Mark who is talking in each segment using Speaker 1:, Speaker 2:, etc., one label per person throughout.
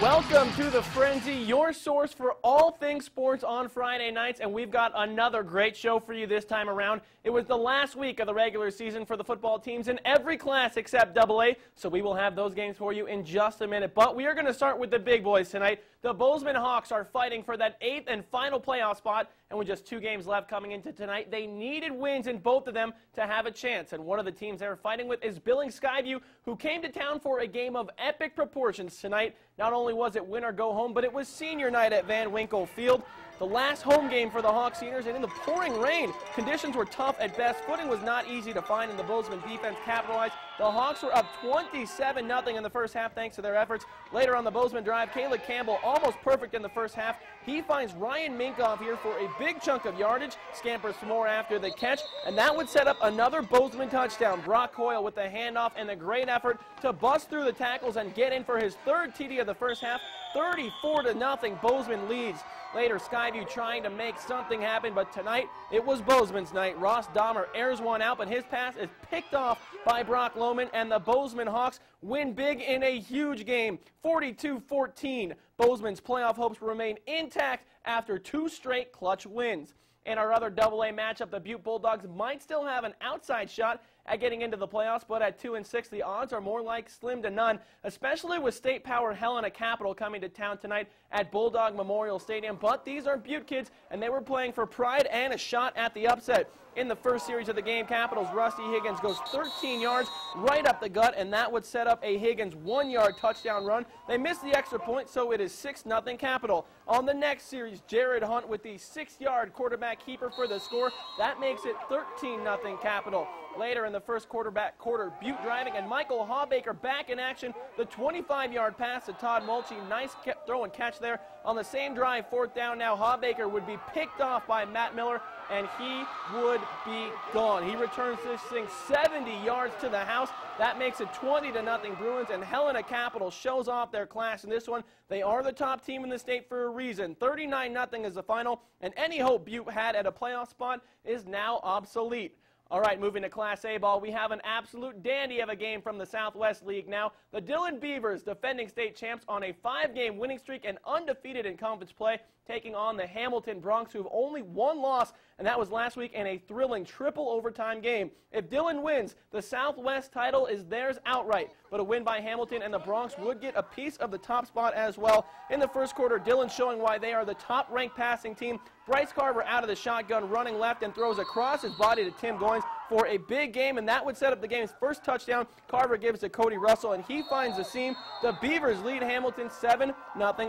Speaker 1: Welcome to The Frenzy, your source for all things sports on Friday nights, and we've got another great show for you this time around. It was the last week of the regular season for the football teams in every class except AA, so we will have those games for you in just a minute. But we are going to start with the big boys tonight. The Bozeman Hawks are fighting for that 8th and final playoff spot, and with just 2 games left coming into tonight, they needed wins in both of them to have a chance. And one of the teams they're fighting with is Billings Skyview, who came to town for a game of epic proportions tonight. Not only was it win or go home, but it was senior night at Van Winkle Field. The last home game for the Hawk seniors, and in the pouring rain, conditions were tough at best. Footing was not easy to find, and the Bozeman defense capitalized. The Hawks were up 27-0 in the first half thanks to their efforts. Later on the Bozeman drive, Caleb Campbell almost perfect in the first half. He finds Ryan Minkoff here for a big chunk of yardage, scampers some more after the catch, and that would set up another Bozeman touchdown. Brock Hoyle with the handoff and the great effort to bust through the tackles and get in for his 3rd TD of the first half. 34-0, Bozeman leads. Later, Skyview trying to make something happen, but tonight it was Bozeman's night. Ross Dahmer airs one out, but his pass is picked off by Brock Lohman, and the Bozeman Hawks win big in a huge game, 42-14. Bozeman's playoff hopes remain intact after 2 straight clutch wins. In our other AA matchup, the Butte Bulldogs might still have an outside shot at getting into the playoffs, but at 2-6, the odds are more like slim to none, especially with state-powered Helena Capital coming to town tonight at Bulldog Memorial Stadium. But these are Butte kids, and they were playing for pride and a shot at the upset. In the first series of the game, Capital's Rusty Higgins goes 13 yards right up the gut, and that would set up a Higgins 1-yard touchdown run. They missed the extra point, so it is 6-0 Capital. On the next series, Jared Hunt with the 6-yard quarterback keeper for the score. That makes it 13-0 Capital. Later in the first quarter, Butte driving, and Michael Hawbaker back in action. The 25-yard pass to Todd Mulchey. Nice throw and catch there. On the same drive, 4th down now, Hawbaker would be picked off by Matt Miller, and he would be gone. He returns this thing 70 yards to the house. That makes it 20-0 Bruins, and Helena Capital shows off their class in this one. They are the top team in the state for a reason. 39-0 is the final, and any hope Butte had at a playoff spot is now obsolete. All right, moving to Class A ball, we have an absolute dandy of a game from the Southwest League now. The Dillon Beavers, defending state champs, on a 5-game winning streak and undefeated in conference play, taking on the Hamilton Broncs, who have only 1 loss, and that was last week in a thrilling triple overtime game. If Dillon wins, the Southwest title is theirs outright, but a win by Hamilton and the Broncs would get a piece of the top spot as well. In the first quarter, Dillon showing why they are the top-ranked passing team. Bryce Carver out of the shotgun, running left, and throws across his body to Tim Goins for a big game, and that would set up the game's first touchdown. Carver gives to Cody Russell, and he finds the seam. The Beavers lead Hamilton 7-0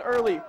Speaker 1: early.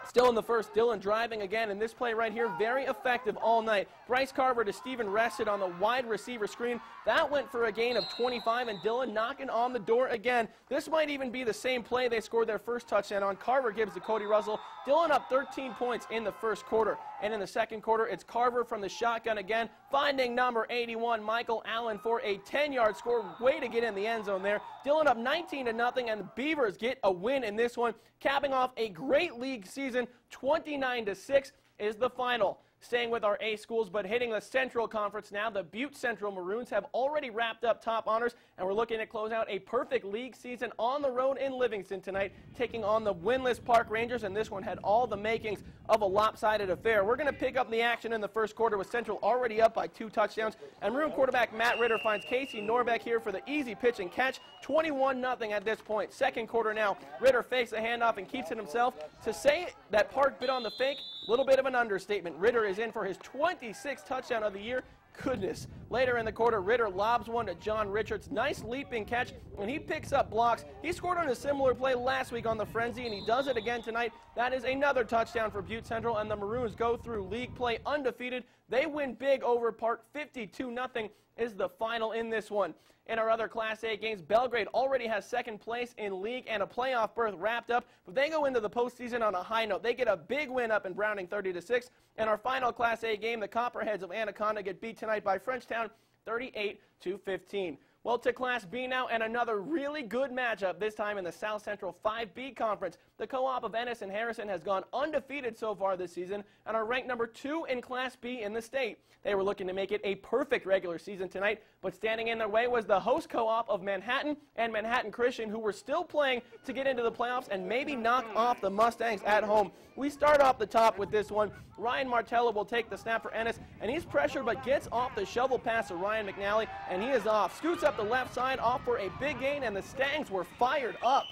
Speaker 1: Still in the first, Dillon driving again, and this play right here, very effective all night. Bryce Carver to Stephen Rested on the wide receiver screen. That went for a gain of 25, and Dillon knocking on the door again. This might even be the same play they scored their first touchdown on. Carver gives to Cody Russell. Dillon up 13 points in the first quarter. And in the second quarter, it's Carver from the shotgun again, finding number 81, Michael Allen, for a 10-yard score. Way to get in the end zone there. Dillon up 19-0, and the Beavers get a win in this one, capping off a great league season. 29-6 is the final. Staying with our A schools, but hitting the Central Conference now, the Butte Central Maroons have already wrapped up top honors, and we're looking to close out a perfect league season on the road in Livingston tonight, taking on the winless Park Rangers, and this one had all the makings of a lopsided affair. We're going to pick up the action in the first quarter with Central already up by 2 touchdowns, and Maroon quarterback Matt Ritter finds Casey Norbeck here for the easy pitch and catch. 21-0 at this point. Second quarter now, Ritter fakes a handoff and keeps it himself. To say that Park bit on the fake, a little bit of an understatement. Ritter is in for his 26th touchdown of the year. Goodness. Later in the quarter, Ritter lobs one to John Richards. Nice leaping catch, and he picks up blocks. He scored on a similar play last week on the Frenzy, and he does it again tonight. That is another touchdown for Butte Central, and the Maroons go through league play undefeated. They win big over Park. 52-0 is the final in this one. In our other Class A games, Belgrade already has 2nd place in league and a playoff berth wrapped up, but they go into the postseason on a high note. They get a big win up in Browning 30-6. And our final Class A game, the Copperheads of Anaconda get beat tonight by Frenchtown 38-15. Well, to Class B now, and another really good matchup, this time in the South Central 5B Conference. The co-op of Ennis and Harrison has gone undefeated so far this season and are ranked number 2 in Class B in the state. They were looking to make it a perfect regular season tonight, but standing in their way was the host co-op of Manhattan and Manhattan Christian, who were still playing to get into the playoffs and maybe knock off the Mustangs at home. We start off the top with this one. Ryan Martello will take the snap for Ennis, and he's pressured but gets off the shovel pass to Ryan McNally, and he is off. Scoots up the left side, off for a big gain, and the Stangs were fired up.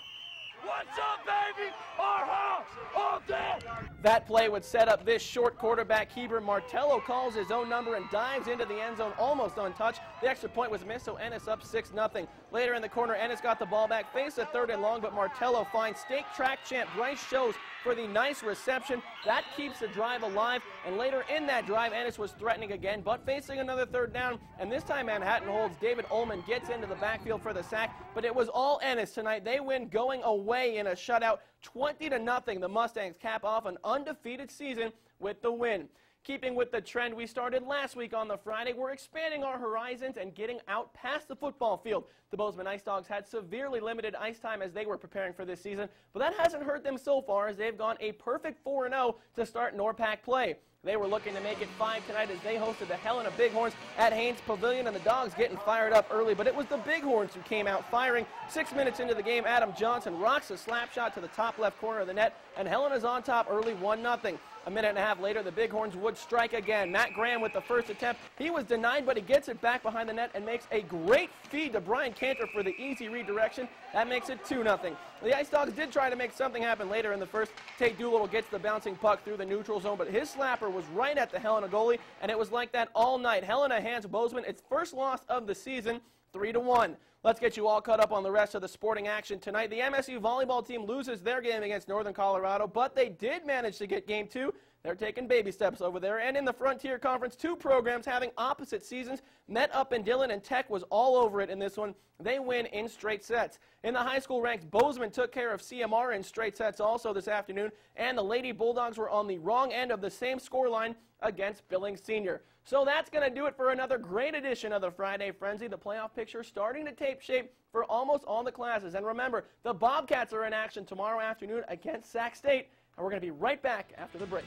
Speaker 2: What's up, baby? Our house all day.
Speaker 1: That play would set up this short quarterback keeper. Martello calls his own number and dives into the end zone almost untouched. The extra point was missed, so Ennis up 6-0. Later in the corner, Ennis got the ball back, faced a 3rd and long, but Martello finds state track champ Bryce Shows for the nice reception. That keeps the drive alive, and later in that drive, Ennis was threatening again, but facing another 3rd down, and this time Manhattan holds. David Ullman gets into the backfield for the sack, but it was all Ennis tonight. They win going away in a shutout, 20-0. The Mustangs cap off an undefeated season with the win. Keeping with the trend we started last week on the Friday, we're expanding our horizons and getting out past the football field. The Bozeman Ice Dogs had severely limited ice time as they were preparing for this season, but that hasn't hurt them so far as they've gone a perfect 4-0 to start NORPAC play. They were looking to make it 5 tonight as they hosted the Helena Bighorns at Haynes Pavilion, and the Dogs getting fired up early, but it was the Bighorns who came out firing. 6 minutes into the game, Adam Johnson rocks a slap shot to the top left corner of the net, and Helena's on top early 1-0. A minute and a half later, the Bighorns would strike again. Matt Graham with the first attempt. He was denied, but he gets it back behind the net and makes a great feed to Brian Cantor for the easy redirection. That makes it 2-0. The Ice Dogs did try to make something happen later in the first. Tate Doolittle gets the bouncing puck through the neutral zone, but his slapper was right at the Helena goalie, and it was like that all night. Helena hands Bozeman its first loss of the season, 3-1. Let's get you all caught up on the rest of the sporting action tonight. The MSU volleyball team loses their game against Northern Colorado, but they did manage to get game 2. They're taking baby steps over there. And in the Frontier Conference, 2 programs having opposite seasons met up in Dillon, and Tech was all over it in this one. They win in straight sets. In the high school ranks, Bozeman took care of CMR in straight sets also this afternoon, and the Lady Bulldogs were on the wrong end of the same scoreline against Billings Senior. So that's going to do it for another great edition of the Friday Frenzy. The playoff picture starting to take shape for almost all the classes. And remember, the Bobcats are in action tomorrow afternoon against Sac State, and we're going to be right back after the break.